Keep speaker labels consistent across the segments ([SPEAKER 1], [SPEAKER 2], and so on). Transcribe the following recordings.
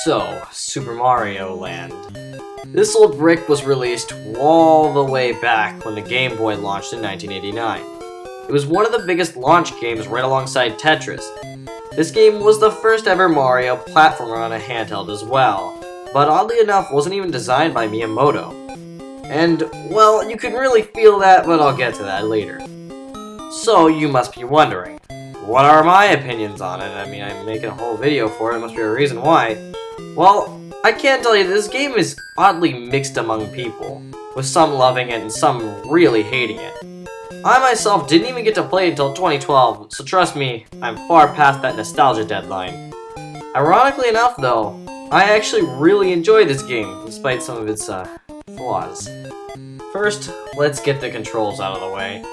[SPEAKER 1] So, Super Mario Land. This old brick was released all the way back when the Game Boy launched in 1989. It was one of the biggest launch games right alongside Tetris. This game was the first ever Mario platformer on a handheld as well, but oddly enough wasn't even designed by Miyamoto. And, well, you can really feel that, but I'll get to that later. So, you must be wondering, what are my opinions on it? I mean, I'm making a whole video for it, must be a reason why. Well, I can't tell you, this game is oddly mixed among people, with some loving it and some really hating it. I myself didn't even get to play it until 2012, so trust me, I'm far past that nostalgia deadline. Ironically enough though, I actually really enjoyed this game, despite some of its flaws. First, let's get the controls out of the way.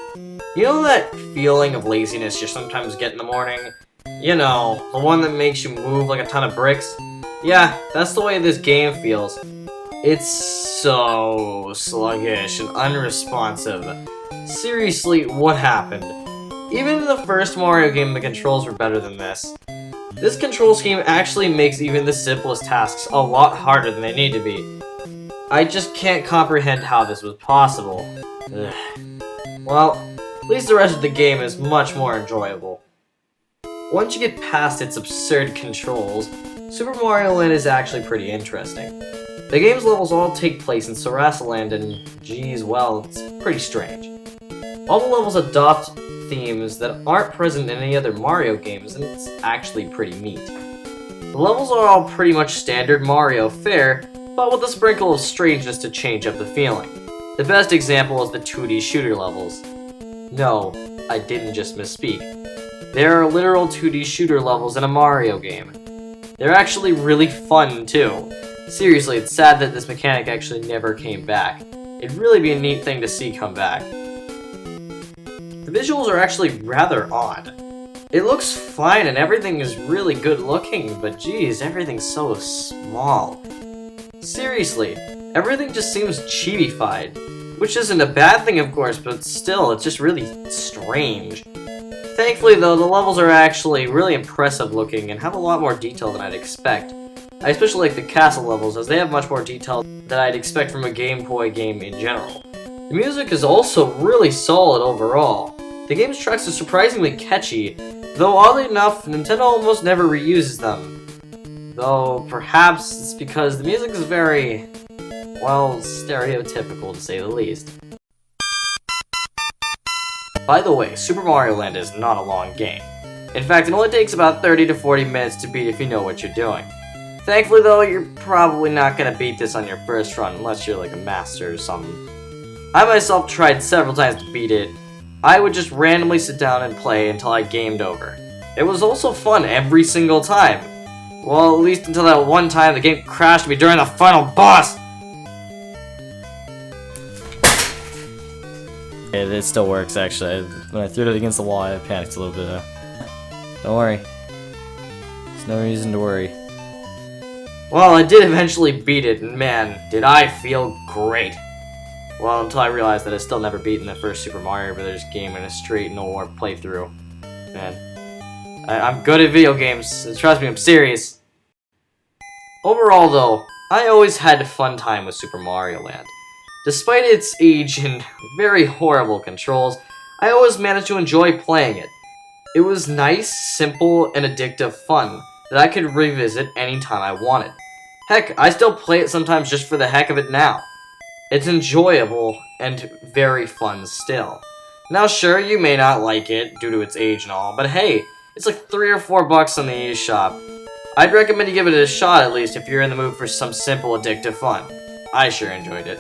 [SPEAKER 1] You know that feeling of laziness you sometimes get in the morning? You know, the one that makes you move like a ton of bricks? Yeah, that's the way this game feels. It's so sluggish and unresponsive. Seriously, what happened? Even in the first Mario game, the controls were better than this. This control scheme actually makes even the simplest tasks a lot harder than they need to be. I just can't comprehend how this was possible. Ugh. Well, at least the rest of the game is much more enjoyable. Once you get past its absurd controls, Super Mario Land is actually pretty interesting. The game's levels all take place in Sarasa Land and, geez, well, it's pretty strange. All the levels adopt themes that aren't present in any other Mario games, and it's actually pretty neat. The levels are all pretty much standard Mario fare, but with a sprinkle of strangeness to change up the feeling. The best example is the 2D shooter levels. No, I didn't just misspeak. There are literal 2D shooter levels in a Mario game. They're actually really fun too. Seriously, it's sad that this mechanic actually never came back. It'd really be a neat thing to see come back. The visuals are actually rather odd. It looks fine and everything is really good looking, but geez, everything's so small. Seriously, everything just seems chibi-fied. Which isn't a bad thing, of course, but still, it's just really strange. Thankfully, though, the levels are actually really impressive looking and have a lot more detail than I'd expect. I especially like the castle levels, as they have much more detail than I'd expect from a Game Boy game in general. The music is also really solid overall. The game's tracks are surprisingly catchy, though oddly enough, Nintendo almost never reuses them. Though, perhaps it's because the music is very, well, stereotypical to say the least. By the way, Super Mario Land is not a long game. In fact, it only takes about 30 to 40 minutes to beat if you know what you're doing. Thankfully though, you're probably not gonna beat this on your first run unless you're like a master or something. I myself tried several times to beat it. I would just randomly sit down and play until I gamed over. It was also fun every single time. Well, at least until that one time the game crashed me during the final boss! It still works, actually. When I threw it against the wall, I panicked a little bit. Don't worry. There's no reason to worry. Well, I did eventually beat it, and man, did I feel great. Well, until I realized that I still never beaten the first Super Mario Bros. Game in a straight no-warp playthrough. Man, I'm good at video games. Trust me, I'm serious. Overall, though, I always had a fun time with Super Mario Land. Despite its age and very horrible controls, I always managed to enjoy playing it. It was nice, simple, and addictive fun that I could revisit anytime I wanted. Heck, I still play it sometimes just for the heck of it now. It's enjoyable and very fun still. Now sure, you may not like it due to its age and all, but hey, it's like $3 or $4 on the eShop. I'd recommend you give it a shot at least if you're in the mood for some simple addictive fun. I sure enjoyed it.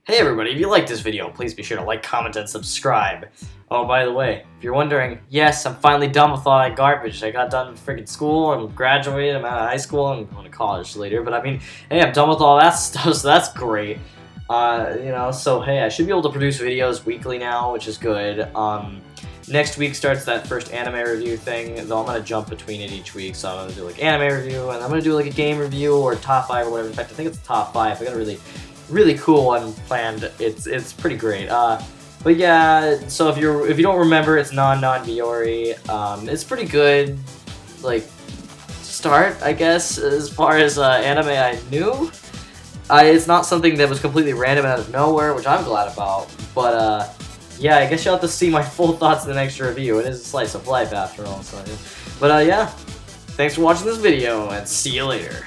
[SPEAKER 1] Hey everybody, if you liked this video, please be sure to like, comment, and subscribe. Oh, by the way, if you're wondering, yes, I'm finally done with all that garbage. I got done with freaking school, I'm graduated, I'm out of high school, I'm going to college later, but I mean, hey, I'm done with all that stuff, so that's great. You know, so hey, I should be able to produce videos weekly now, which is good. Next week starts that first anime review thing, though I'm going to jump between it each week, so I'm going to do like anime review, and I'm going to do like a game review, or top 5 or whatever. In fact, I think it's top 5. I got a really cool one planned. It's pretty great. But yeah, so if you don't remember, it's non-Miori. It's pretty good, like, start, I guess, as far as anime I knew. It's not something that was completely random out of nowhere, which I'm glad about. But yeah, I guess you'll have to see my full thoughts in the next review. It is a slice of life after all. So, but yeah, thanks for watching this video, and see you later.